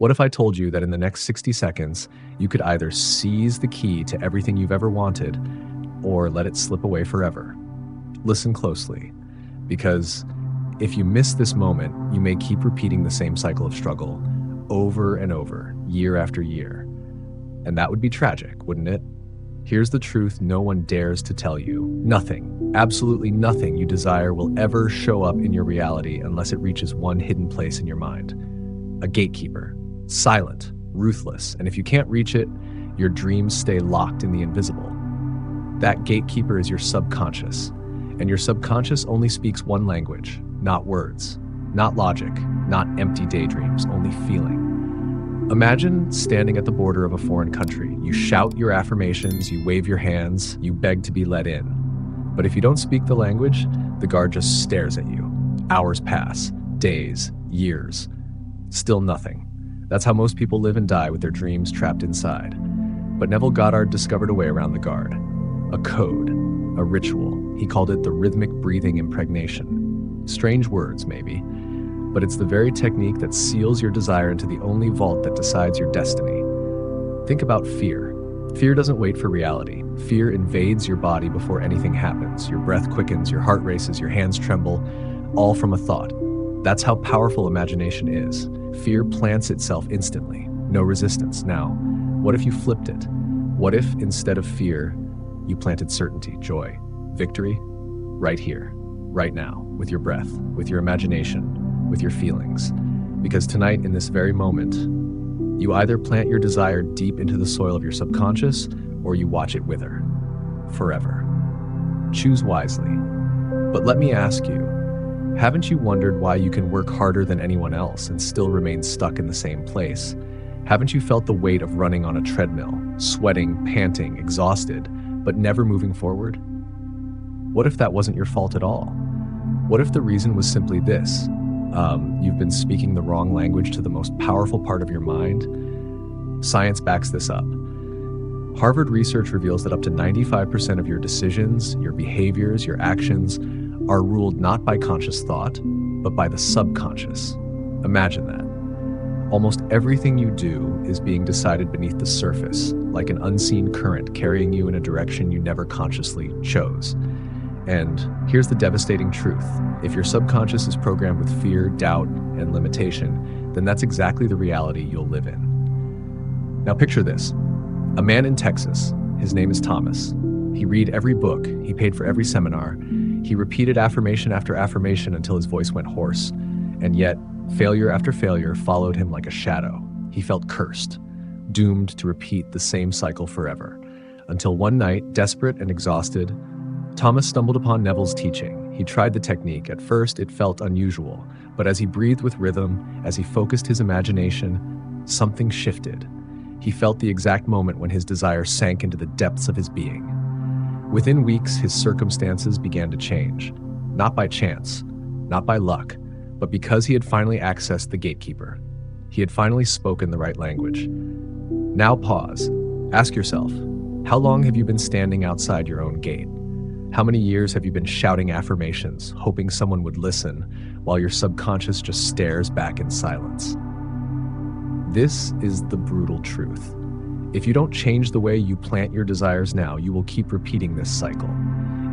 What if I told you that in the next 60 seconds, you could either seize the key to everything you've ever wanted or let it slip away forever? Listen closely, because if you miss this moment, you may keep repeating the same cycle of struggle over and over, year after year. And that would be tragic, wouldn't it? Here's the truth no one dares to tell you. Nothing, absolutely nothing you desire will ever show up in your reality unless it reaches one hidden place in your mind. A gatekeeper, silent, ruthless, and if you can't reach it, your dreams stay locked in the invisible. That gatekeeper is your subconscious, and your subconscious only speaks one language, not words, not logic, not empty daydreams, only feeling. Imagine standing at the border of a foreign country. You shout your affirmations, you wave your hands, you beg to be let in. But if you don't speak the language, the guard just stares at you. Hours pass, days, years. Still nothing. That's how most people live and die with their dreams trapped inside. But Neville Goddard discovered a way around the guard. A code, a ritual. He called it the rhythmic breathing impregnation. Strange words, maybe. But it's the very technique that seals your desire into the only vault that decides your destiny. Think about fear. Fear doesn't wait for reality. Fear invades your body before anything happens. Your breath quickens, your heart races, your hands tremble, all from a thought. That's how powerful imagination is. Fear plants itself instantly, no resistance. Now, what if you flipped it? What if, instead of fear, you planted certainty, joy, victory, right here, right now, with your breath, with your imagination, with your feelings? Because tonight, in this very moment, you either plant your desire deep into the soil of your subconscious or you watch it wither forever. Choose wisely. But let me ask you, haven't you wondered why you can work harder than anyone else and still remain stuck in the same place? Haven't you felt the weight of running on a treadmill, sweating, panting, exhausted, but never moving forward? What if that wasn't your fault at all? What if the reason was simply this? You've been speaking the wrong language to the most powerful part of your mind? Science backs this up. Harvard research reveals that up to 95% of your decisions, your behaviors, your actions are ruled not by conscious thought, but by the subconscious. Imagine that. Almost everything you do is being decided beneath the surface, like an unseen current carrying you in a direction you never consciously chose. And here's the devastating truth. If your subconscious is programmed with fear, doubt, and limitation, then that's exactly the reality you'll live in. Now picture this. A man in Texas. His name is Thomas. He read every book. He paid for every seminar. He repeated affirmation after affirmation until his voice went hoarse. And yet, failure after failure followed him like a shadow. He felt cursed, doomed to repeat the same cycle forever. Until one night, desperate and exhausted, Thomas stumbled upon Neville's teaching. He tried the technique. At first, it felt unusual, but as he breathed with rhythm, as he focused his imagination, something shifted. He felt the exact moment when his desire sank into the depths of his being. Within weeks, his circumstances began to change. Not by chance, not by luck, but because he had finally accessed the gatekeeper. He had finally spoken the right language. Now pause. Ask yourself, how long have you been standing outside your own gate? How many years have you been shouting affirmations, hoping someone would listen, while your subconscious just stares back in silence? This is the brutal truth. If you don't change the way you plant your desires now, you will keep repeating this cycle.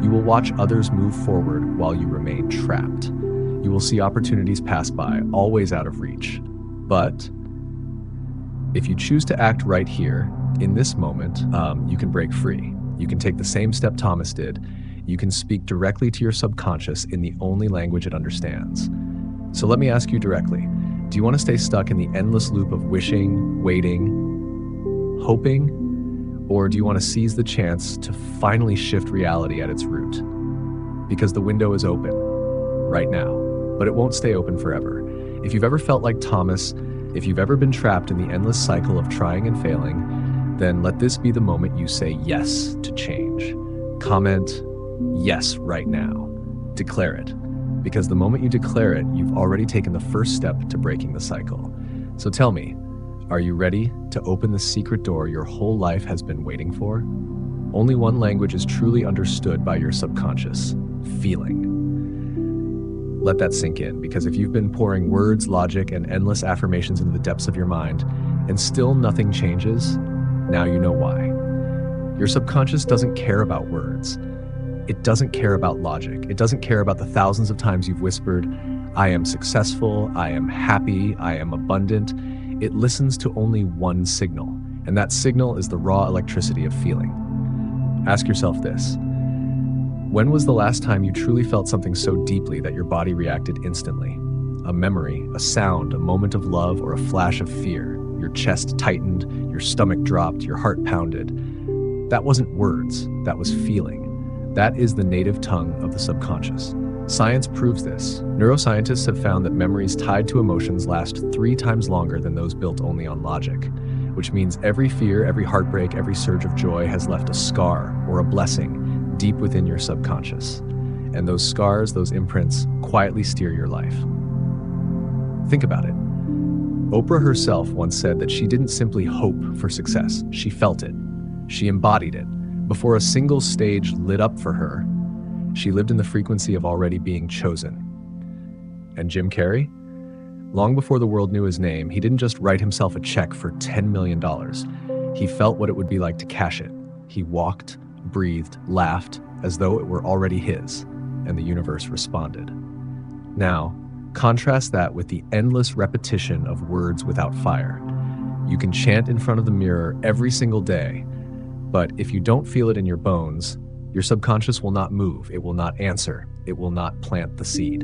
You will watch others move forward while you remain trapped. You will see opportunities pass by, always out of reach. But if you choose to act right here, in this moment, you can break free. You can take the same step Thomas did. You can speak directly to your subconscious in the only language it understands. So let me ask you directly, do you want to stay stuck in the endless loop of wishing, waiting, hoping, or do you want to seize the chance to finally shift reality at its root? Because the window is open right now, but it won't stay open forever. If you've ever felt like Thomas, if you've ever been trapped in the endless cycle of trying and failing, then let this be the moment you say yes to change. Comment yes right now. Declare it. Because the moment you declare it, you've already taken the first step to breaking the cycle. So tell me, are you ready to open the secret door your whole life has been waiting for? Only one language is truly understood by your subconscious: feeling. Let that sink in, because if you've been pouring words, logic, and endless affirmations into the depths of your mind, and still nothing changes, now you know why. Your subconscious doesn't care about words. It doesn't care about logic. It doesn't care about the thousands of times you've whispered, "I am successful, I am happy, I am abundant." It listens to only one signal, and that signal is the raw electricity of feeling. Ask yourself this: when was the last time you truly felt something so deeply that your body reacted instantly? A memory, a sound, a moment of love, or a flash of fear? Your chest tightened, your stomach dropped, your heart pounded. That wasn't words, that was feeling. That is the native tongue of the subconscious. Science proves this. Neuroscientists have found that memories tied to emotions last 3 times longer than those built only on logic, which means every fear, every heartbreak, every surge of joy has left a scar or a blessing deep within your subconscious. And those scars, those imprints, quietly steer your life. Think about it. Oprah herself once said that she didn't simply hope for success, she felt it. She embodied it. Before a single stage lit up for her, she lived in the frequency of already being chosen. And Jim Carrey? Long before the world knew his name, he didn't just write himself a check for $10 million. He felt what it would be like to cash it. He walked, breathed, laughed, as though it were already his, and the universe responded. Now, contrast that with the endless repetition of words without fire. You can chant in front of the mirror every single day, but if you don't feel it in your bones, your subconscious will not move, it will not answer, it will not plant the seed.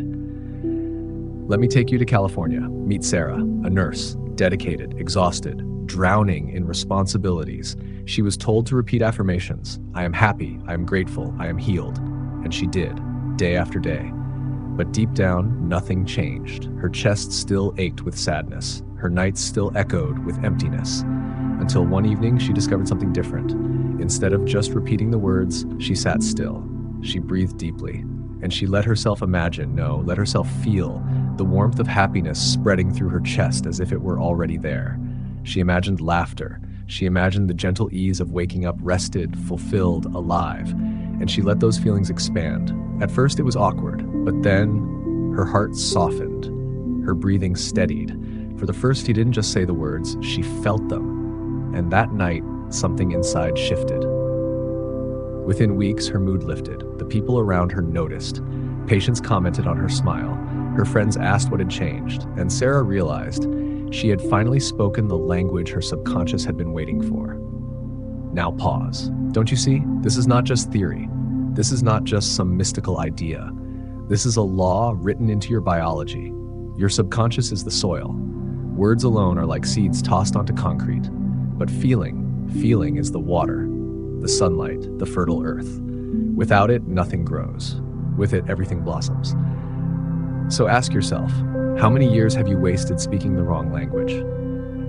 Let me take you to California. Meet Sarah, a nurse, dedicated, exhausted, drowning in responsibilities. She was told to repeat affirmations. "I am happy, I am grateful, I am healed." And she did, day after day. But deep down, nothing changed. Her chest still ached with sadness. Her nights still echoed with emptiness. Until one evening, she discovered something different. Instead of just repeating the words, she sat still. She breathed deeply, and she let herself let herself feel the warmth of happiness spreading through her chest as if it were already there. She imagined laughter. She imagined the gentle ease of waking up rested, fulfilled, alive, and she let those feelings expand. At first, it was awkward, but then her heart softened. Her breathing steadied. For the first, he didn't just say the words, she felt them. And that night, something inside shifted. Within weeks, her mood lifted. The people around her noticed. Patients commented on her smile. Her friends asked what had changed, and Sarah realized she had finally spoken the language her subconscious had been waiting for. Now pause. Don't you see? This is not just theory. This is not just some mystical idea. This is a law written into your biology. Your subconscious is the soil. Words alone are like seeds tossed onto concrete. But feeling is the water, the sunlight, the fertile earth. Without it, nothing grows. With it, everything blossoms. So ask yourself, how many years have you wasted speaking the wrong language?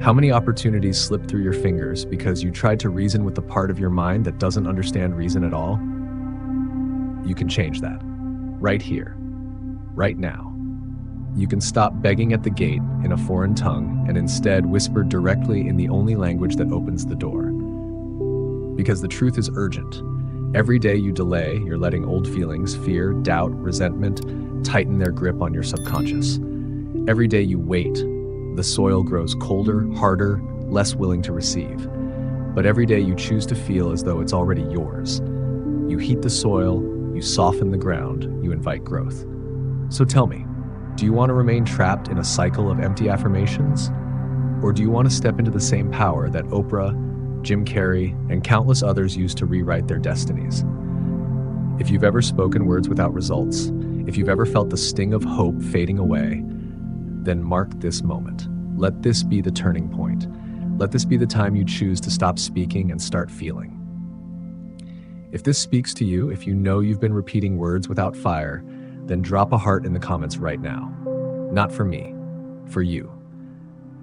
How many opportunities slipped through your fingers because you tried to reason with the part of your mind that doesn't understand reason at all? You can change that. Right here. Right now. You can stop begging at the gate in a foreign tongue and instead whisper directly in the only language that opens the door. Because the truth is urgent. Every day you delay, you're letting old feelings, fear, doubt, resentment, tighten their grip on your subconscious. Every day you wait, the soil grows colder, harder, less willing to receive. But every day you choose to feel as though it's already yours. You heat the soil, you soften the ground, you invite growth. So tell me, do you want to remain trapped in a cycle of empty affirmations? Or do you want to step into the same power that Oprah, Jim Carrey, and countless others used to rewrite their destinies? If you've ever spoken words without results, if you've ever felt the sting of hope fading away, then mark this moment. Let this be the turning point. Let this be the time you choose to stop speaking and start feeling. If this speaks to you, if you know you've been repeating words without fire, then drop a heart in the comments right now. Not for me, for you.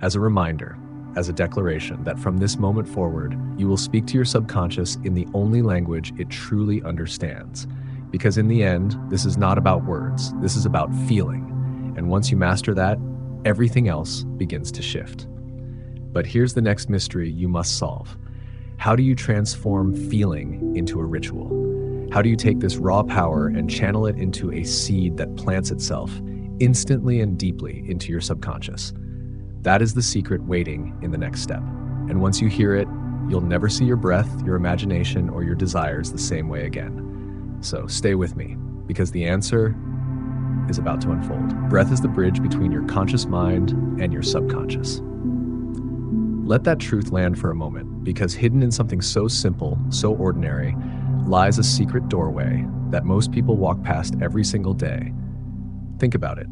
As a reminder, as a declaration that from this moment forward, you will speak to your subconscious in the only language it truly understands. Because in the end, this is not about words, this is about feeling. And once you master that, everything else begins to shift. But here's the next mystery you must solve. How do you transform feeling into a ritual? How do you take this raw power and channel it into a seed that plants itself instantly and deeply into your subconscious. That is the secret waiting in the next step. And once you hear it, you'll never see your breath, your imagination, or your desires the same way again. So stay with me, because the answer is about to unfold. Breath is the bridge between your conscious mind and your subconscious. Let that truth land for a moment, because hidden in something so simple, so ordinary, lies a secret doorway that most people walk past every single day. Think about it.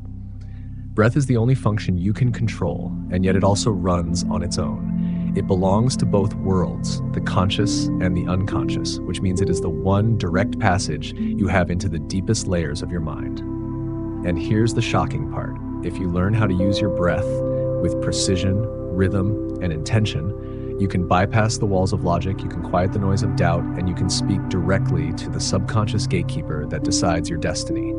Breath is the only function you can control, and yet it also runs on its own. It belongs to both worlds, the conscious and the unconscious, which means it is the one direct passage you have into the deepest layers of your mind. And here's the shocking part. If you learn how to use your breath with precision, rhythm, and intention, you can bypass the walls of logic, you can quiet the noise of doubt, and you can speak directly to the subconscious gatekeeper that decides your destiny.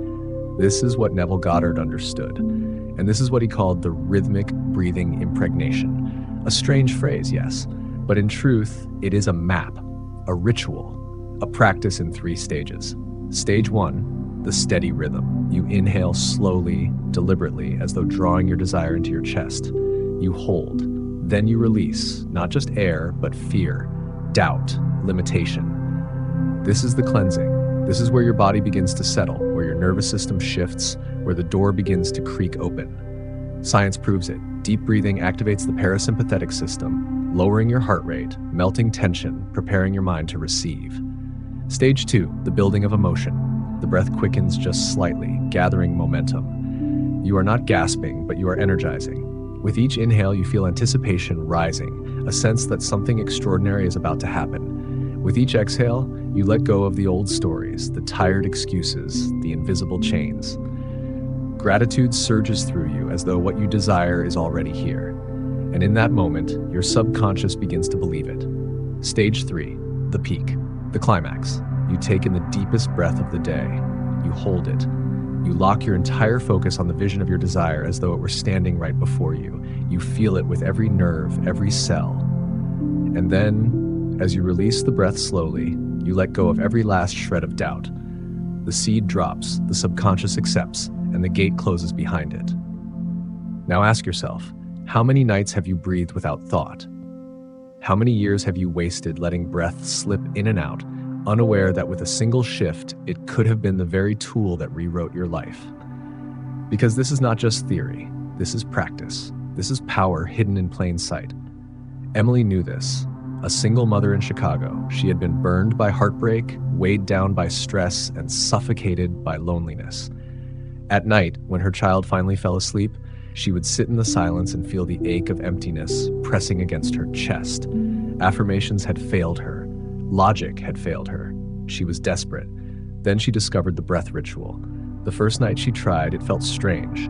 This is what Neville Goddard understood, and this is what he called the rhythmic breathing impregnation. A strange phrase, yes, but in truth, it is a map, a ritual, a practice in 3 stages. Stage 1, the steady rhythm. You inhale slowly, deliberately, as though drawing your desire into your chest. You hold, then you release, not just air, but fear, doubt, limitation. This is the cleansing. This is where your body begins to settle, where your nervous system shifts, where the door begins to creak open. Science proves it. Deep breathing activates the parasympathetic system, lowering your heart rate, melting tension, preparing your mind to receive. Stage 2, the building of emotion. The breath quickens just slightly, gathering momentum. You are not gasping, but you are energizing. With each inhale, you feel anticipation rising, a sense that something extraordinary is about to happen. With each exhale, you let go of the old stories, the tired excuses, the invisible chains. Gratitude surges through you as though what you desire is already here. And in that moment, your subconscious begins to believe it. Stage 3, the peak, the climax. You take in the deepest breath of the day. You hold it. You lock your entire focus on the vision of your desire as though it were standing right before you. You feel it with every nerve, every cell. And then, as you release the breath slowly, you let go of every last shred of doubt. The seed drops, the subconscious accepts, and the gate closes behind it. Now ask yourself, how many nights have you breathed without thought? How many years have you wasted letting breath slip in and out, unaware that with a single shift, it could have been the very tool that rewrote your life? Because this is not just theory, this is practice. This is power hidden in plain sight. Emily knew this. A single mother in Chicago, she had been burned by heartbreak, weighed down by stress, and suffocated by loneliness. At night, when her child finally fell asleep, she would sit in the silence and feel the ache of emptiness pressing against her chest. Affirmations had failed her. Logic had failed her. She was desperate. Then she discovered the breath ritual. The first night she tried, it felt strange.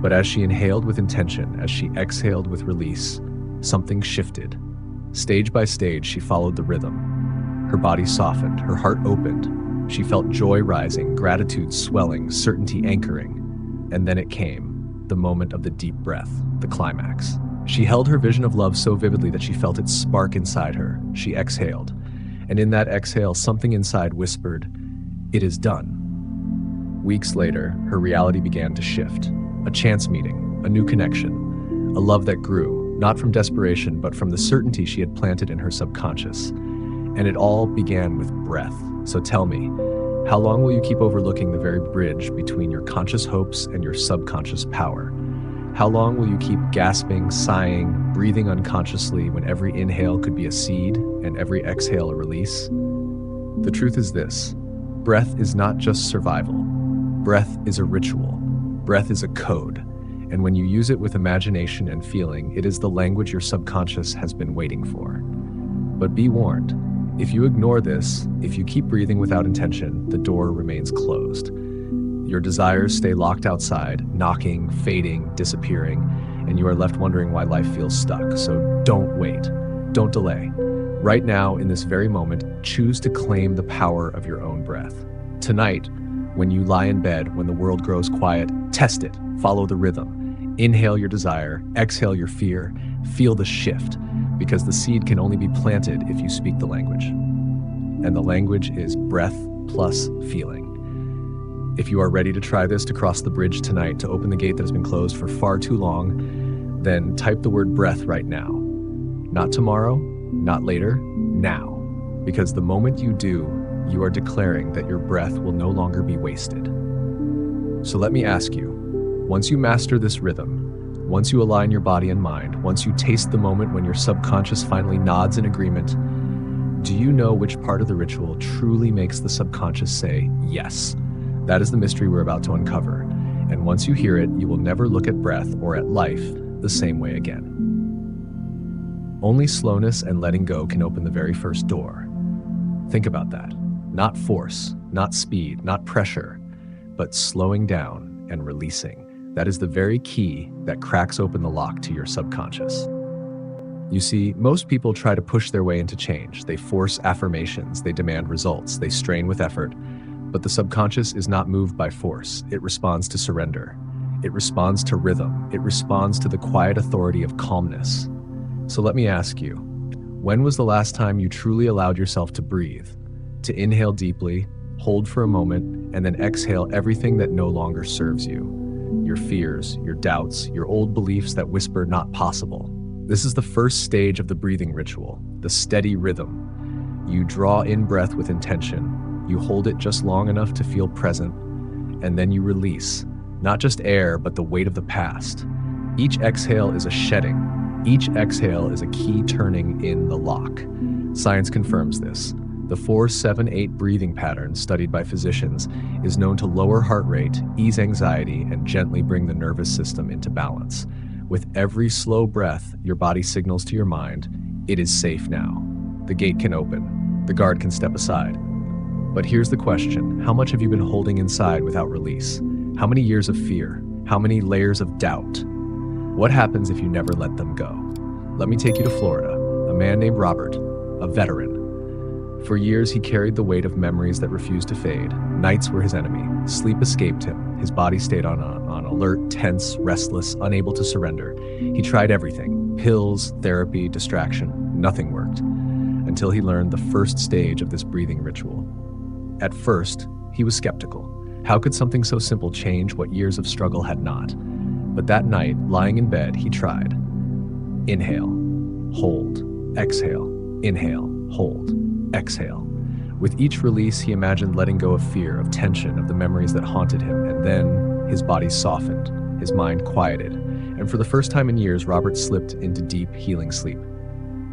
But as she inhaled with intention, as she exhaled with release, something shifted. Stage by stage, she followed the rhythm. Her body softened, her heart opened. She felt joy rising, gratitude swelling, certainty anchoring. And then it came, the moment of the deep breath, the climax. She held her vision of love so vividly that she felt it spark inside her. She exhaled. And in that exhale, something inside whispered, "It is done." Weeks later, her reality began to shift. A chance meeting, a new connection, a love that grew, not from desperation, but from the certainty she had planted in her subconscious. And it all began with breath. So tell me, how long will you keep overlooking the very bridge between your conscious hopes and your subconscious power? How long will you keep gasping, sighing, breathing unconsciously when every inhale could be a seed and every exhale a release? The truth is this: breath is not just survival. Breath is a ritual. Breath is a code. And when you use it with imagination and feeling, it is the language your subconscious has been waiting for. But be warned, if you ignore this, if you keep breathing without intention, the door remains closed. Your desires stay locked outside, knocking, fading, disappearing, and you are left wondering why life feels stuck. So don't wait. Don't delay. Right now, in this very moment, choose to claim the power of your own breath. Tonight, when you lie in bed, when the world grows quiet, test it. Follow the rhythm. Inhale your desire, exhale your fear, feel the shift, because the seed can only be planted if you speak the language. And the language is breath plus feeling. If you are ready to try this, to cross the bridge tonight, to open the gate that has been closed for far too long, then type the word breath right now. Not tomorrow, not later, now. Because the moment you do, you are declaring that your breath will no longer be wasted. So let me ask you, once you master this rhythm, once you align your body and mind, once you taste the moment when your subconscious finally nods in agreement, do you know which part of the ritual truly makes the subconscious say yes? That is the mystery we're about to uncover. And once you hear it, you will never look at breath or at life the same way again. Only slowness and letting go can open the very first door. Think about that. Not force, not speed, not pressure, but slowing down and releasing. That is the very key that cracks open the lock to your subconscious. You see, most people try to push their way into change. They force affirmations, they demand results, they strain with effort. But the subconscious is not moved by force. It responds to surrender. It responds to rhythm. It responds to the quiet authority of calmness. So let me ask you, when was the last time you truly allowed yourself to breathe? To inhale deeply, hold for a moment, and then exhale everything that no longer serves you. Your fears, your doubts, your old beliefs that whisper not possible. This is the first stage of the breathing ritual, the steady rhythm. You draw in breath with intention. You hold it just long enough to feel present, and then you release, not just air, but the weight of the past. Each exhale is a shedding. Each exhale is a key turning in the lock. Science confirms this. The 4-7-8 breathing pattern studied by physicians is known to lower heart rate, ease anxiety, and gently bring the nervous system into balance. With every slow breath, your body signals to your mind, it is safe now. The gate can open. The guard can step aside. But here's the question. How much have you been holding inside without release? How many years of fear? How many layers of doubt? What happens if you never let them go? Let me take you to Florida. A man named Robert, a veteran. For years, he carried the weight of memories that refused to fade. Nights were his enemy. Sleep escaped him. His body stayed on alert, tense, restless, unable to surrender. He tried everything. Pills, therapy, distraction. Nothing worked. Until he learned the first stage of this breathing ritual. At first, he was skeptical. How could something so simple change what years of struggle had not? But that night, lying in bed, he tried. Inhale, hold, exhale, inhale, hold, exhale. With each release, he imagined letting go of fear, of tension, of the memories that haunted him, and then his body softened, his mind quieted, and for the first time in years, Robert slipped into deep, healing sleep.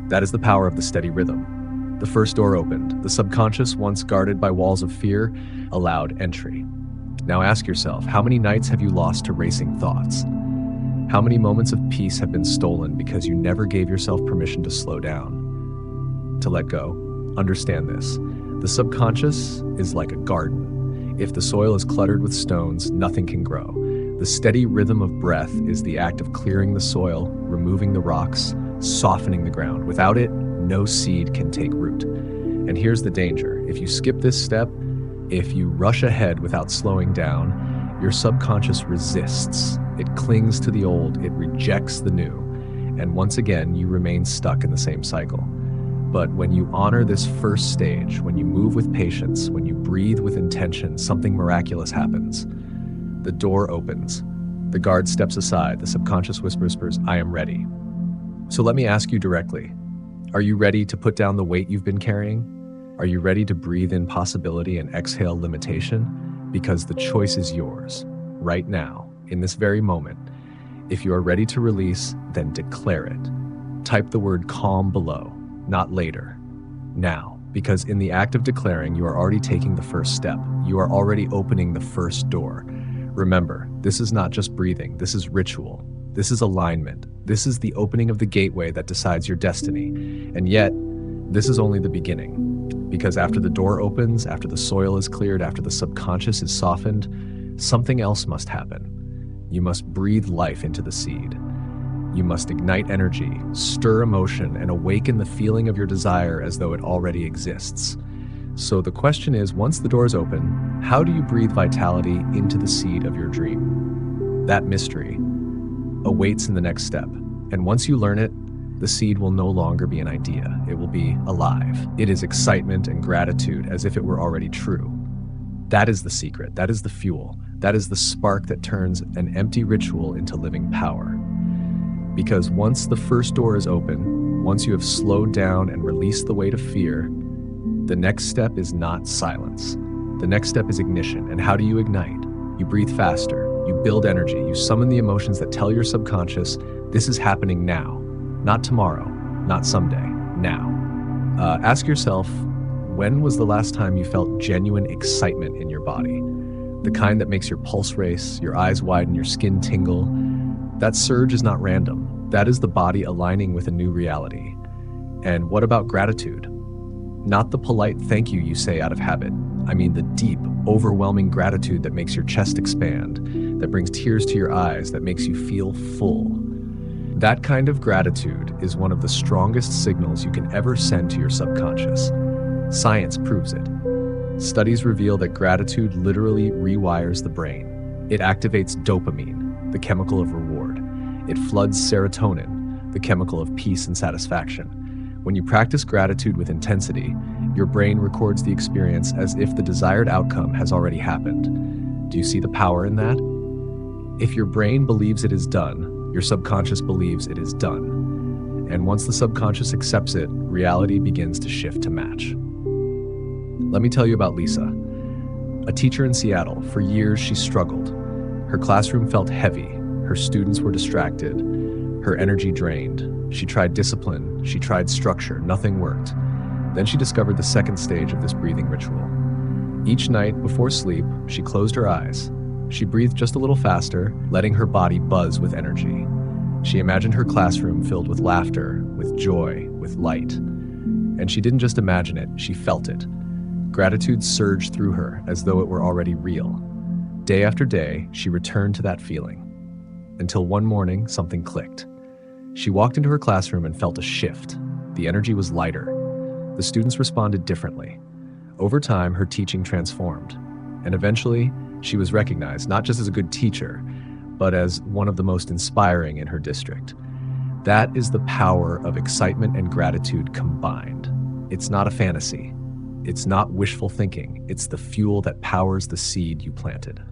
That is the power of the steady rhythm. The first door opened. The subconscious, once guarded by walls of fear, allowed entry. Now ask yourself, how many nights have you lost to racing thoughts? How many moments of peace have been stolen because you never gave yourself permission to slow down, to let go? Understand this. The subconscious is like a garden. If the soil is cluttered with stones, nothing can grow. The steady rhythm of breath is the act of clearing the soil, removing the rocks, softening the ground. Without it, no seed can take root. And here's the danger. If you skip this step, if you rush ahead without slowing down, your subconscious resists. It clings to the old, it rejects the new. And once again, you remain stuck in the same cycle. But when you honor this first stage, when you move with patience, when you breathe with intention, something miraculous happens. The door opens. The guard steps aside. The subconscious whispers, I am ready. So let me ask you directly. Are you ready to put down the weight you've been carrying? Are you ready to breathe in possibility and exhale limitation? Because the choice is yours, right now, in this very moment. If you are ready to release, then declare it. Type the word calm below. Not later, now, because in the act of declaring, you are already taking the first step. You are already opening the first door. Remember, this is not just breathing, this is ritual. This is alignment. This is the opening of the gateway that decides your destiny. And yet, this is only the beginning. Because after the door opens, after the soil is cleared, after the subconscious is softened, something else must happen. You must breathe life into the seed. You must ignite energy, stir emotion, and awaken the feeling of your desire as though it already exists. So the question is, once the doors open, how do you breathe vitality into the seed of your dream? That mystery awaits in the next step. And once you learn it, the seed will no longer be an idea. It will be alive. It is excitement and gratitude as if it were already true. That is the secret. That is the fuel. That is the spark that turns an empty ritual into living power. Because once the first door is open, once you have slowed down and released the weight of fear, the next step is not silence. The next step is ignition. And how do you ignite? You breathe faster. You build energy. You summon the emotions that tell your subconscious, this is happening now. Not tomorrow. Not someday. Now. Ask yourself, when was the last time you felt genuine excitement in your body? The kind that makes your pulse race, your eyes widen, your skin tingle. That surge is not random. That is the body aligning with a new reality. And what about gratitude? Not the polite thank you say out of habit. I mean the deep, overwhelming gratitude that makes your chest expand, that brings tears to your eyes, that makes you feel full. That kind of gratitude is one of the strongest signals you can ever send to your subconscious. Science proves it. Studies reveal that gratitude literally rewires the brain. It activates dopamine, the chemical of reward. It floods serotonin, the chemical of peace and satisfaction. When you practice gratitude with intensity, your brain records the experience as if the desired outcome has already happened. Do you see the power in that? If your brain believes it is done, your subconscious believes it is done. And once the subconscious accepts it, reality begins to shift to match. Let me tell you about Lisa, a teacher in Seattle. For years, she struggled. Her classroom felt heavy. Her students were distracted. Her energy drained. She tried discipline. She tried structure. Nothing worked. Then she discovered the second stage of this breathing ritual. Each night before sleep, she closed her eyes. She breathed just a little faster, letting her body buzz with energy. She imagined her classroom filled with laughter, with joy, with light. And she didn't just imagine it, she felt it. Gratitude surged through her as though it were already real. Day after day, she returned to that feeling. Until one morning, something clicked. She walked into her classroom and felt a shift. The energy was lighter. The students responded differently. Over time, her teaching transformed. And eventually, she was recognized not just as a good teacher, but as one of the most inspiring in her district. That is the power of excitement and gratitude combined. It's not a fantasy. It's not wishful thinking. It's the fuel that powers the seed you planted.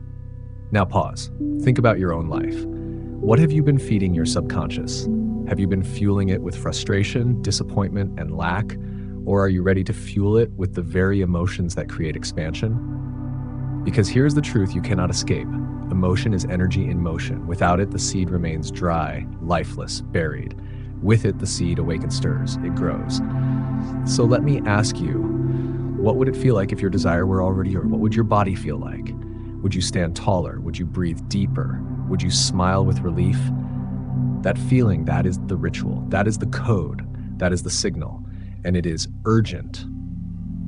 Now pause. Think about your own life. What have you been feeding your subconscious? Have you been fueling it with frustration, disappointment, and lack? Or are you ready to fuel it with the very emotions that create expansion? Because here's the truth you cannot escape. Emotion is energy in motion. Without it, the seed remains dry, lifeless, buried. With it, the seed awakens, stirs, it grows. So let me ask you, what would it feel like if your desire were already yours? What would your body feel like? Would you stand taller? Would you breathe deeper? Would you smile with relief? That feeling, that is the ritual. That is the code. That is the signal. And it is urgent.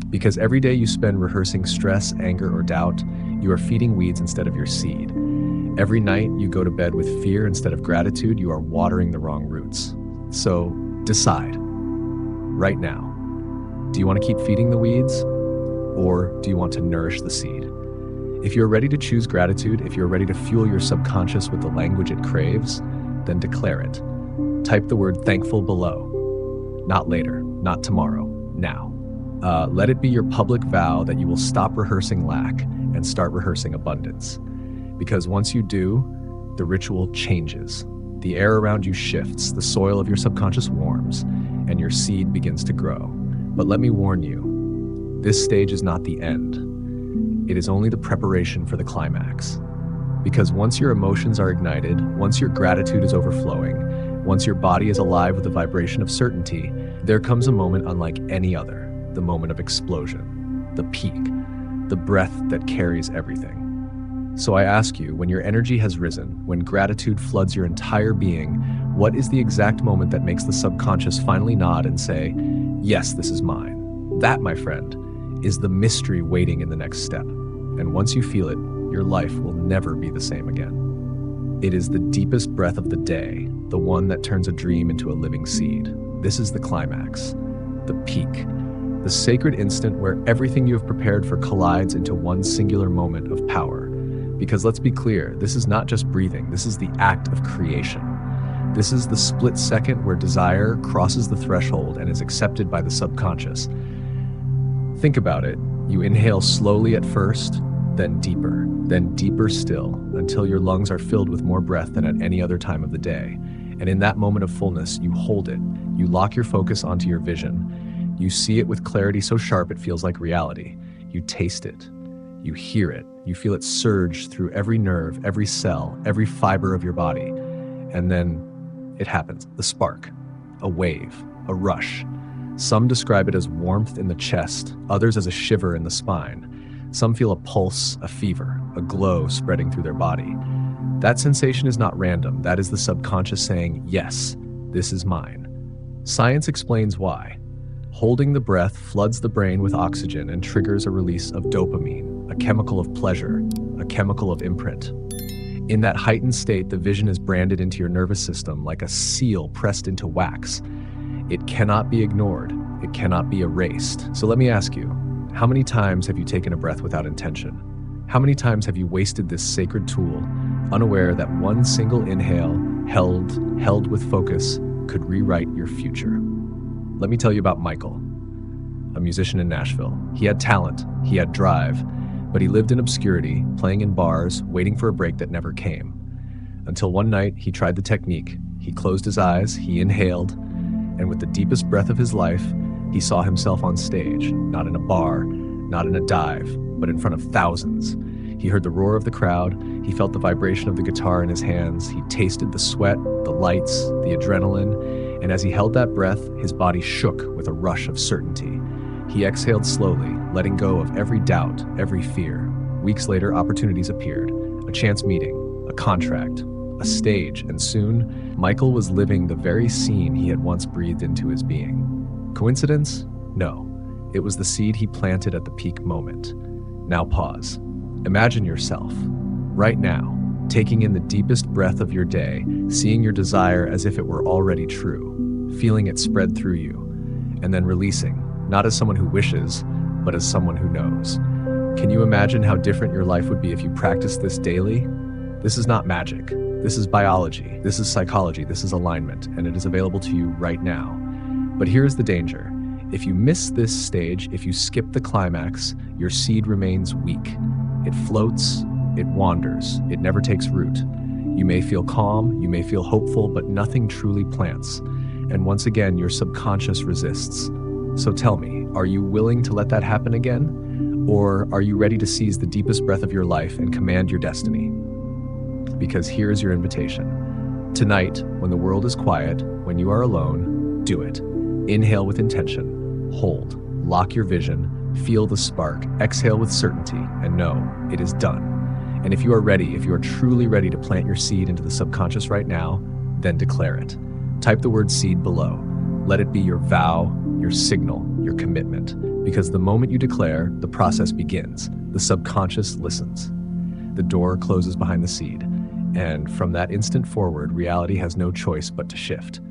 Because every day you spend rehearsing stress, anger, or doubt, you are feeding weeds instead of your seed. Every night you go to bed with fear instead of gratitude, you are watering the wrong roots. So decide right now. Do you want to keep feeding the weeds, or do you want to nourish the seed? If you're ready to choose gratitude, if you're ready to fuel your subconscious with the language it craves, then declare it. Type the word thankful below. Not later, not tomorrow, now. Let it be your public vow that you will stop rehearsing lack and start rehearsing abundance. Because once you do, the ritual changes. The air around you shifts, the soil of your subconscious warms, and your seed begins to grow. But let me warn you, this stage is not the end. It is only the preparation for the climax. Because once your emotions are ignited, once your gratitude is overflowing, once your body is alive with the vibration of certainty, there comes a moment unlike any other, the moment of explosion, the peak, the breath that carries everything. So I ask you, when your energy has risen, when gratitude floods your entire being, what is the exact moment that makes the subconscious finally nod and say, yes, this is mine? That, my friend, is the mystery waiting in the next step. And once you feel it, your life will never be the same again. It is the deepest breath of the day, the one that turns a dream into a living seed. This is the climax, the peak, the sacred instant where everything you have prepared for collides into one singular moment of power. Because let's be clear, this is not just breathing, this is the act of creation. This is the split second where desire crosses the threshold and is accepted by the subconscious. Think about it. You inhale slowly at first, then deeper still, until your lungs are filled with more breath than at any other time of the day. And in that moment of fullness, you hold it. You lock your focus onto your vision. You see it with clarity so sharp it feels like reality. You taste it. You hear it. You feel it surge through every nerve, every cell, every fiber of your body. And then it happens. The spark, a wave, a rush. Some describe it as warmth in the chest, others as a shiver in the spine. Some feel a pulse, a fever, a glow spreading through their body. That sensation is not random. That is the subconscious saying, yes, this is mine. Science explains why. Holding the breath floods the brain with oxygen and triggers a release of dopamine, a chemical of pleasure, a chemical of imprint. In that heightened state, the vision is branded into your nervous system like a seal pressed into wax. It cannot be ignored. It cannot be erased. So let me ask you, how many times have you taken a breath without intention? How many times have you wasted this sacred tool, unaware that one single inhale, held with focus, could rewrite your future? Let me tell you about Michael, a musician in Nashville. He had talent, he had drive, but he lived in obscurity, playing in bars, waiting for a break that never came. Until one night, he tried the technique. He closed his eyes, he inhaled, and with the deepest breath of his life, he saw himself on stage, not in a bar, not in a dive, but in front of thousands. He heard the roar of the crowd, he felt the vibration of the guitar in his hands, he tasted the sweat, the lights, the adrenaline, and as he held that breath, his body shook with a rush of certainty. He exhaled slowly, letting go of every doubt, every fear. Weeks later, opportunities appeared. A chance meeting, a contract, a stage, and soon, Michael was living the very scene he had once breathed into his being. Coincidence? No. It was the seed he planted at the peak moment. Now pause. Imagine yourself, right now, taking in the deepest breath of your day, seeing your desire as if it were already true, feeling it spread through you, and then releasing, not as someone who wishes, but as someone who knows. Can you imagine how different your life would be if you practiced this daily? This is not magic. This is biology. This is psychology. This is alignment, and it is available to you right now. But here's the danger. If you miss this stage, if you skip the climax, your seed remains weak. It floats, it wanders, it never takes root. You may feel calm, you may feel hopeful, but nothing truly plants. And once again, your subconscious resists. So tell me, are you willing to let that happen again? Or are you ready to seize the deepest breath of your life and command your destiny? Because here's your invitation. Tonight, when the world is quiet, when you are alone, do it. Inhale with intention, hold, lock your vision, feel the spark, exhale with certainty, and know it is done. And if you are ready, if you are truly ready to plant your seed into the subconscious right now, then declare it. Type the word seed below. Let it be your vow, your signal, your commitment. Because the moment you declare, the process begins. The subconscious listens. The door closes behind the seed. And from that instant forward, reality has no choice but to shift.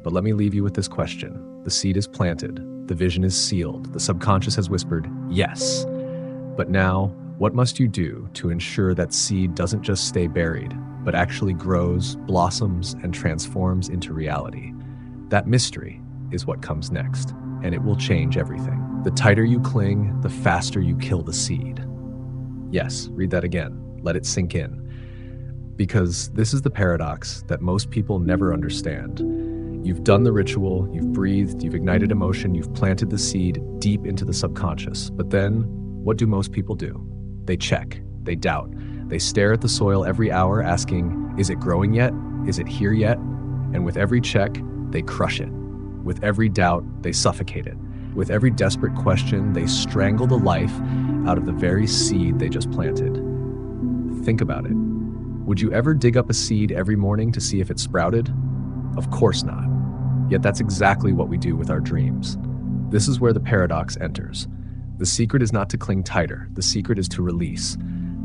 But let me leave you with this question. The seed is planted. The vision is sealed. The subconscious has whispered, yes. But now, what must you do to ensure that seed doesn't just stay buried, but actually grows, blossoms, and transforms into reality? That mystery is what comes next, and it will change everything. The tighter you cling, the faster you kill the seed. Yes, read that again. Let it sink in. Because this is the paradox that most people never understand. You've done the ritual, you've breathed, you've ignited emotion, you've planted the seed deep into the subconscious. But then, what do most people do? They check, they doubt, they stare at the soil every hour asking, is it growing yet? Is it here yet? And with every check, they crush it. With every doubt, they suffocate it. With every desperate question, they strangle the life out of the very seed they just planted. Think about it. Would you ever dig up a seed every morning to see if it sprouted? Of course not. Yet that's exactly what we do with our dreams. This is where the paradox enters. The secret is not to cling tighter. The secret is to release,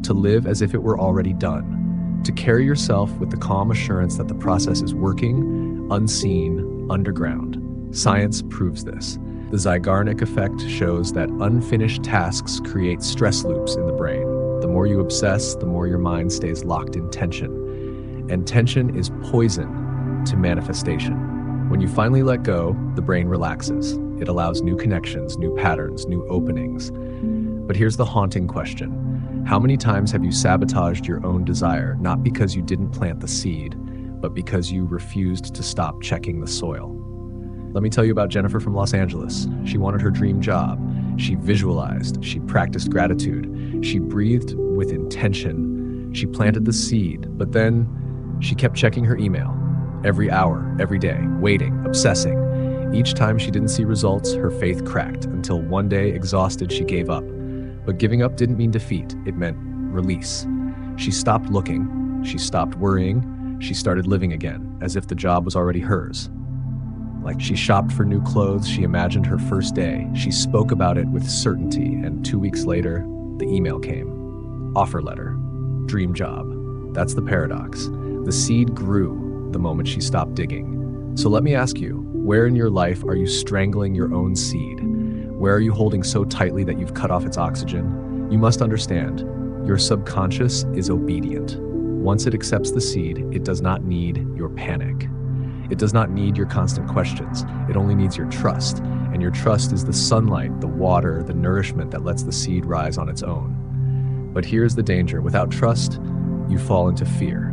to live as if it were already done, to carry yourself with the calm assurance that the process is working, unseen, underground. Science proves this. The Zeigarnik effect shows that unfinished tasks create stress loops in the brain. The more you obsess, the more your mind stays locked in tension. And tension is poison to manifestation. When you finally let go, the brain relaxes. It allows new connections, new patterns, new openings. But here's the haunting question. How many times have you sabotaged your own desire, not because you didn't plant the seed, but because you refused to stop checking the soil? Let me tell you about Jennifer from Los Angeles. She wanted her dream job. She visualized, she practiced gratitude, she breathed with intention, she planted the seed, but then she kept checking her email every hour, every day, waiting, obsessing. Each time she didn't see results, her faith cracked until one day, exhausted, she gave up. But giving up didn't mean defeat, it meant release. She stopped looking, she stopped worrying, she started living again, as if the job was already hers. Like she shopped for new clothes, she imagined her first day, she spoke about it with certainty, and 2 weeks later, the email came. Offer letter, dream job. That's the paradox. The seed grew the moment she stopped digging. So let me ask you, where in your life are you strangling your own seed? Where are you holding so tightly that you've cut off its oxygen? You must understand, your subconscious is obedient. Once it accepts the seed, it does not need your panic. It does not need your constant questions. It only needs your trust. And your trust is the sunlight, the water, the nourishment that lets the seed rise on its own. But here's the danger. Without trust, you fall into fear.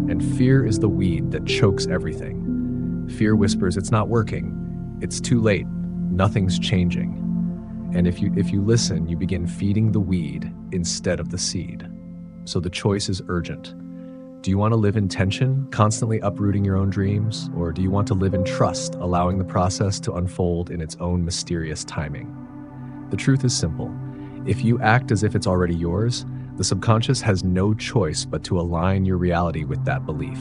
And fear is the weed that chokes everything. Fear whispers, it's not working. It's too late. Nothing's changing. And if you listen, you begin feeding the weed instead of the seed. So the choice is urgent. Do you want to live in tension, constantly uprooting your own dreams? Or do you want to live in trust, allowing the process to unfold in its own mysterious timing? The truth is simple. If you act as if it's already yours, the subconscious has no choice but to align your reality with that belief.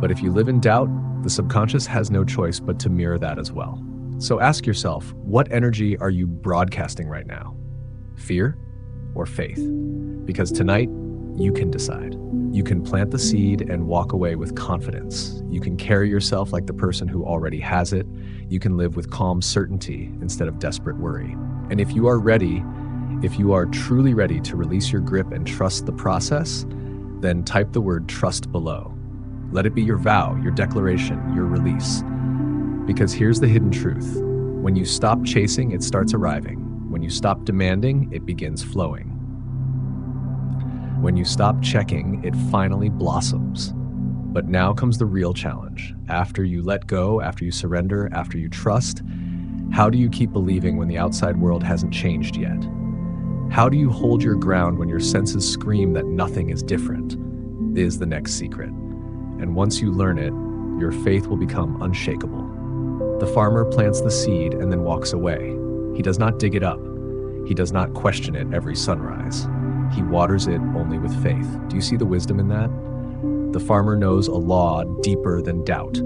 But if you live in doubt, the subconscious has no choice but to mirror that as well. So ask yourself, what energy are you broadcasting right now? Fear or faith? Because tonight, you can decide. You can plant the seed and walk away with confidence. You can carry yourself like the person who already has it. You can live with calm certainty instead of desperate worry. And if you are ready, if you are truly ready to release your grip and trust the process, then type the word trust below. Let it be your vow, your declaration, your release. Because here's the hidden truth. When you stop chasing, it starts arriving. When you stop demanding, it begins flowing. When you stop checking, it finally blossoms. But now comes the real challenge. After you let go, after you surrender, after you trust, how do you keep believing when the outside world hasn't changed yet? How do you hold your ground when your senses scream that nothing is different? Is the next secret. And once you learn it, your faith will become unshakable. The farmer plants the seed and then walks away. He does not dig it up. He does not question it every sunrise. He waters it only with faith. Do you see the wisdom in that? The farmer knows a law deeper than doubt.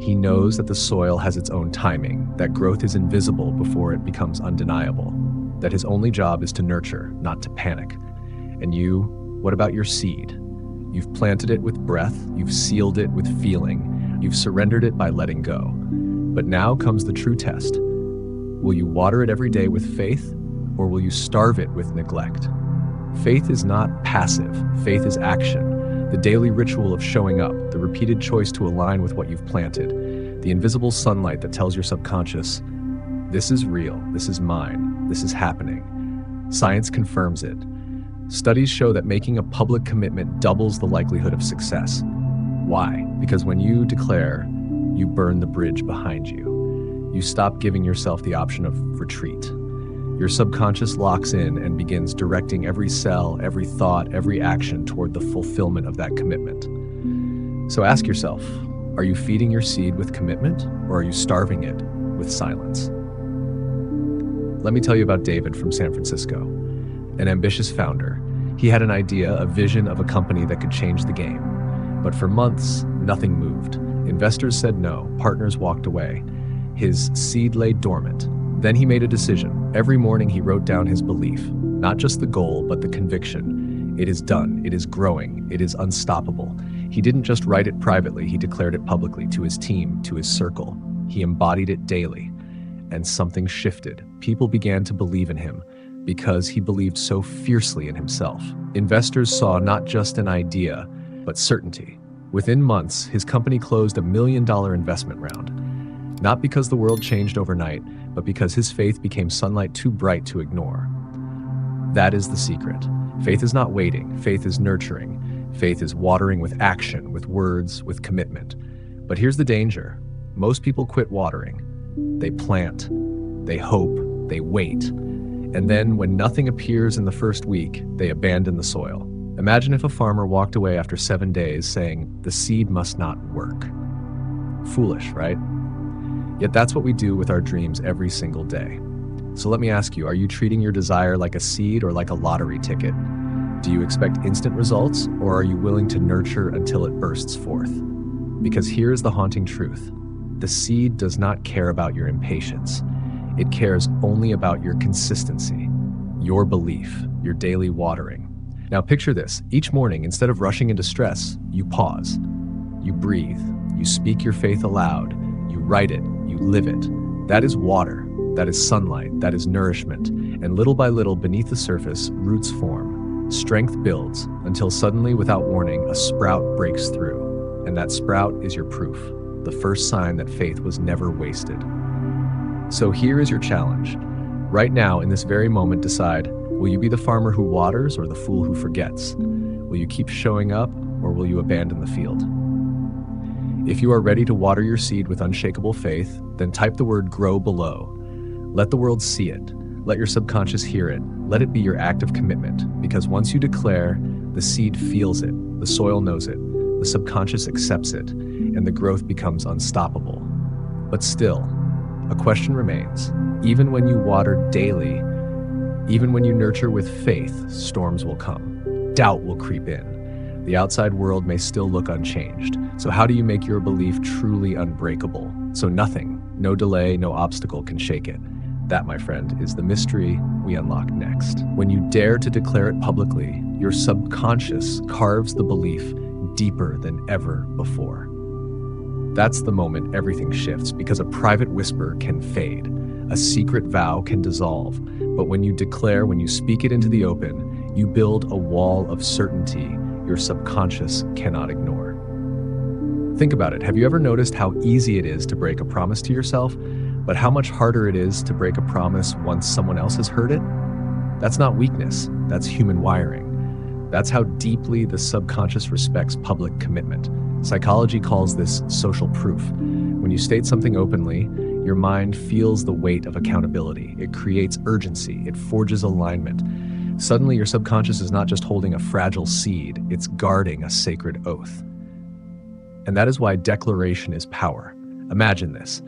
He knows that the soil has its own timing, that growth is invisible before it becomes undeniable, that his only job is to nurture, not to panic. And you, what about your seed? You've planted it with breath, you've sealed it with feeling, you've surrendered it by letting go. But now comes the true test. Will you water it every day with faith, or will you starve it with neglect? Faith is not passive. Faith is action. The daily ritual of showing up, the repeated choice to align with what you've planted, the invisible sunlight that tells your subconscious, this is real, this is mine, this is happening. Science confirms it. Studies show that making a public commitment doubles the likelihood of success. Why? Because when you declare, you burn the bridge behind you. You stop giving yourself the option of retreat. Your subconscious locks in and begins directing every cell, every thought, every action toward the fulfillment of that commitment. So ask yourself, are you feeding your seed with commitment, or are you starving it with silence? Let me tell you about David from San Francisco, an ambitious founder. He had an idea, a vision of a company that could change the game. But for months, nothing moved. Investors said no, partners walked away. His seed lay dormant. Then he made a decision. Every morning he wrote down his belief, not just the goal, but the conviction. It is done, it is growing, it is unstoppable. He didn't just write it privately, he declared it publicly to his team, to his circle. He embodied it daily. And something shifted. People began to believe in him because he believed so fiercely in himself. Investors saw not just an idea, but certainty. Within months, his company closed $1 million investment round. Not because the world changed overnight, but because his faith became sunlight too bright to ignore. That is the secret. Faith is not waiting. Faith is nurturing. Faith is watering with action, with words, with commitment. But here's the danger. Most people quit watering. They plant, they hope, they wait. And then when nothing appears in the first week, they abandon the soil. Imagine if a farmer walked away after 7 days saying, "The seed must not work." Foolish, right? Yet that's what we do with our dreams every single day. So let me ask you, are you treating your desire like a seed or like a lottery ticket? Do you expect instant results, or are you willing to nurture until it bursts forth? Because here's the haunting truth. The seed does not care about your impatience. It cares only about your consistency, your belief, your daily watering. Now picture this. Each morning, instead of rushing into stress, you pause. You breathe. You speak your faith aloud. You write it. You live it. That is water. That is sunlight. That is nourishment. And little by little, beneath the surface, roots form. Strength builds until suddenly, without warning, a sprout breaks through. And that sprout is your proof, the first sign that faith was never wasted. So here is your challenge. Right now, in this very moment, decide, will you be the farmer who waters or the fool who forgets? Will you keep showing up, or will you abandon the field? If you are ready to water your seed with unshakable faith, then type the word GROW below. Let the world see it. Let your subconscious hear it. Let it be your act of commitment, because once you declare, the seed feels it, the soil knows it, the subconscious accepts it, and the growth becomes unstoppable. But still, a question remains. Even when you water daily, even when you nurture with faith, storms will come. Doubt will creep in. The outside world may still look unchanged. So how do you make your belief truly unbreakable? So nothing, no delay, no obstacle can shake it. That, my friend, is the mystery we unlock next. When you dare to declare it publicly, your subconscious carves the belief deeper than ever before. That's the moment everything shifts, because a private whisper can fade, a secret vow can dissolve, but when you declare, when you speak it into the open, you build a wall of certainty your subconscious cannot ignore. Think about it. Have you ever noticed how easy it is to break a promise to yourself, but how much harder it is to break a promise once someone else has heard it? That's not weakness, that's human wiring. That's how deeply the subconscious respects public commitment. Psychology calls this social proof. When you state something openly, your mind feels the weight of accountability. It creates urgency. It forges alignment. Suddenly, your subconscious is not just holding a fragile seed, it's guarding a sacred oath. And that is why declaration is power. Imagine this.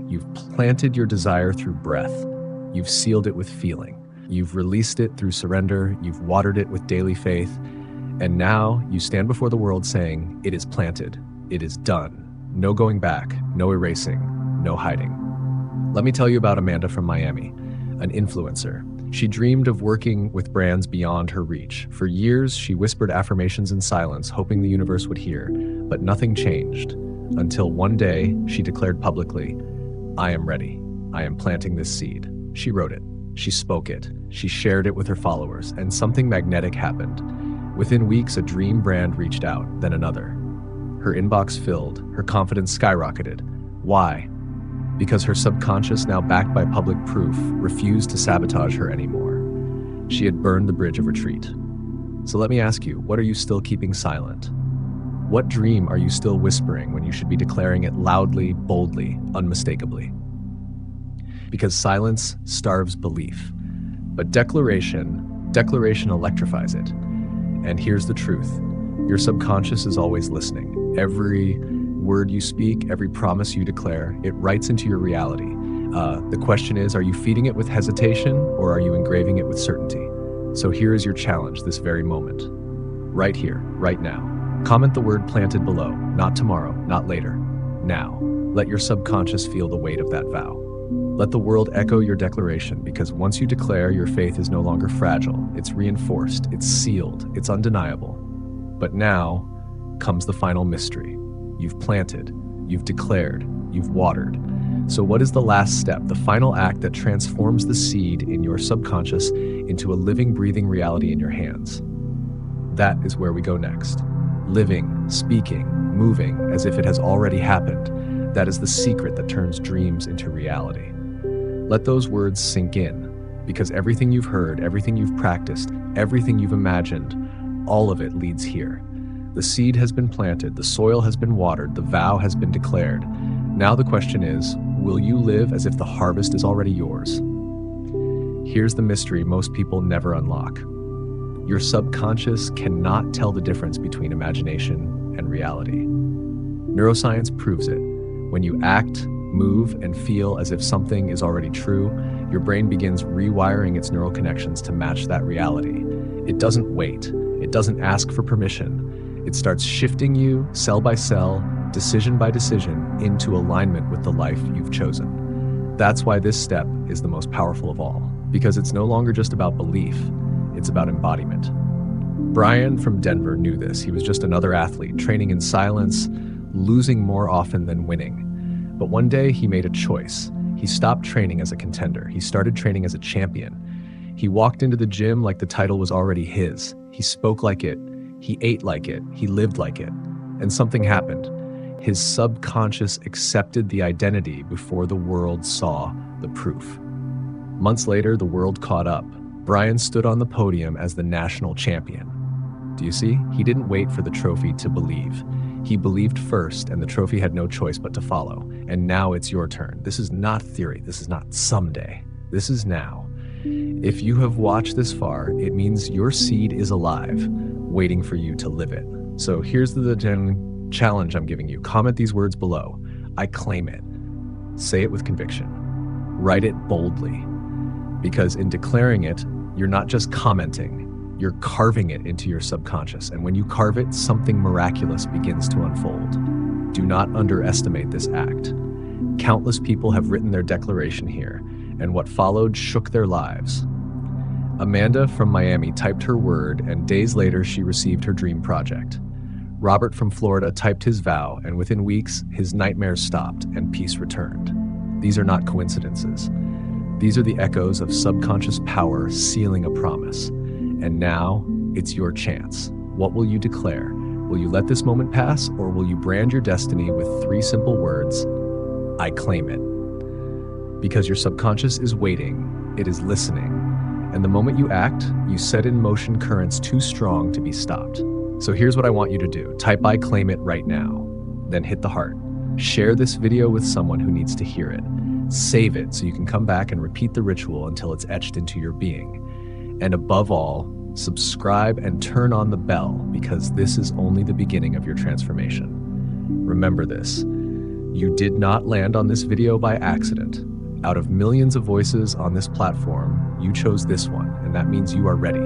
You've planted your desire through breath. You've sealed it with feeling. You've released it through surrender. You've watered it with daily faith. And now you stand before the world saying, it is planted. It is done. No going back, no erasing, no hiding. Let me tell you about Amanda from Miami, an influencer. She dreamed of working with brands beyond her reach. For years, she whispered affirmations in silence, hoping the universe would hear, but nothing changed until one day she declared publicly, I am ready. I am planting this seed. She wrote it. She spoke it. She shared it with her followers, and something magnetic happened. Within weeks, a dream brand reached out, then another. Her inbox filled, her confidence skyrocketed. Why? Because her subconscious, now backed by public proof, refused to sabotage her anymore. She had burned the bridge of retreat. So let me ask you, what are you still keeping silent? What dream are you still whispering when you should be declaring it loudly, boldly, unmistakably? Because silence starves belief, but declaration electrifies it. And here's the truth. Your subconscious is always listening. Every word you speak, every promise you declare, it writes into your reality. The question is, are you feeding it with hesitation, or are you engraving it with certainty? So here is your challenge this very moment. Right here, right now. Comment the word planted below. Not tomorrow, not later. Now. Let your subconscious feel the weight of that vow. Let the world echo your declaration, because once you declare, your faith is no longer fragile. It's reinforced, it's sealed, it's undeniable. But now comes the final mystery. You've planted, you've declared, you've watered. So what is the last step, the final act that transforms the seed in your subconscious into a living, breathing reality in your hands? That is where we go next. Living, speaking, moving as if it has already happened. That is the secret that turns dreams into reality. Let those words sink in. because everything you've heard, everything you've practiced, everything you've imagined, all of it leads here. The seed has been planted, the soil has been watered, the vow has been declared. Now the question is, will you live as if the harvest is already yours? Here's the mystery most people never unlock. Your subconscious cannot tell the difference between imagination and reality. Neuroscience proves it. When you act, move, and feel as if something is already true, your brain begins rewiring its neural connections to match that reality. It doesn't wait. It doesn't ask for permission. It starts shifting you, cell by cell, decision by decision, into alignment with the life you've chosen. That's why this step is the most powerful of all, because it's no longer just about belief, it's about embodiment. Brian from Denver knew this. He was just another athlete, training in silence, losing more often than winning. But one day he made a choice. He stopped training as a contender. He started training as a champion. He walked into the gym like the title was already his. He spoke like it. He ate like it. He lived like it. And something happened. His subconscious accepted the identity before the world saw the proof. Months later, the world caught up. Brian stood on the podium as the national champion. Do you see? He didn't wait for the trophy to believe. He believed first, and the trophy had no choice but to follow. And now it's your turn. This is not theory. This is not someday. This is now. If you have watched this far, it means your seed is alive, waiting for you to live it. So here's the challenge I'm giving you. Comment these words below. I claim it. Say it with conviction. Write it boldly. Because in declaring it, you're not just commenting, you're carving it into your subconscious. And when you carve it, something miraculous begins to unfold. Do not underestimate this act. Countless people have written their declaration here, and what followed shook their lives. Amanda from Miami typed her word, and days later she received her dream project. Robert from Florida typed his vow, and within weeks, his nightmares stopped and peace returned. These are not coincidences. These are the echoes of subconscious power sealing a promise. And now, it's your chance. What will you declare? Will you let this moment pass, or will you brand your destiny with 3 simple words? I claim it. Because your subconscious is waiting, it is listening, and the moment you act, you set in motion currents too strong to be stopped. So here's what I want you to do. Type I claim it right now, then hit the heart. Share this video with someone who needs to hear it. Save it so you can come back and repeat the ritual until it's etched into your being. And above all, subscribe and turn on the bell, because this is only the beginning of your transformation. Remember this, you did not land on this video by accident. Out of millions of voices on this platform, you chose this one, and that means you are ready.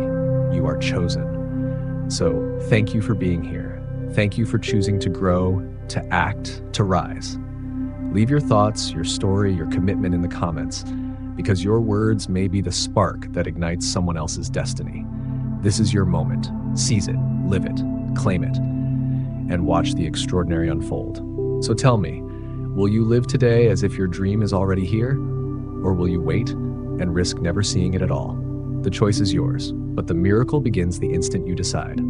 You are chosen. So thank you for being here. Thank you for choosing to grow, to act, to rise. Leave your thoughts, your story, your commitment in the comments, because your words may be the spark that ignites someone else's destiny. This is your moment. Seize it, live it, claim it, and watch the extraordinary unfold. So tell me, will you live today as if your dream is already here, or will you wait and risk never seeing it at all? The choice is yours, but the miracle begins the instant you decide.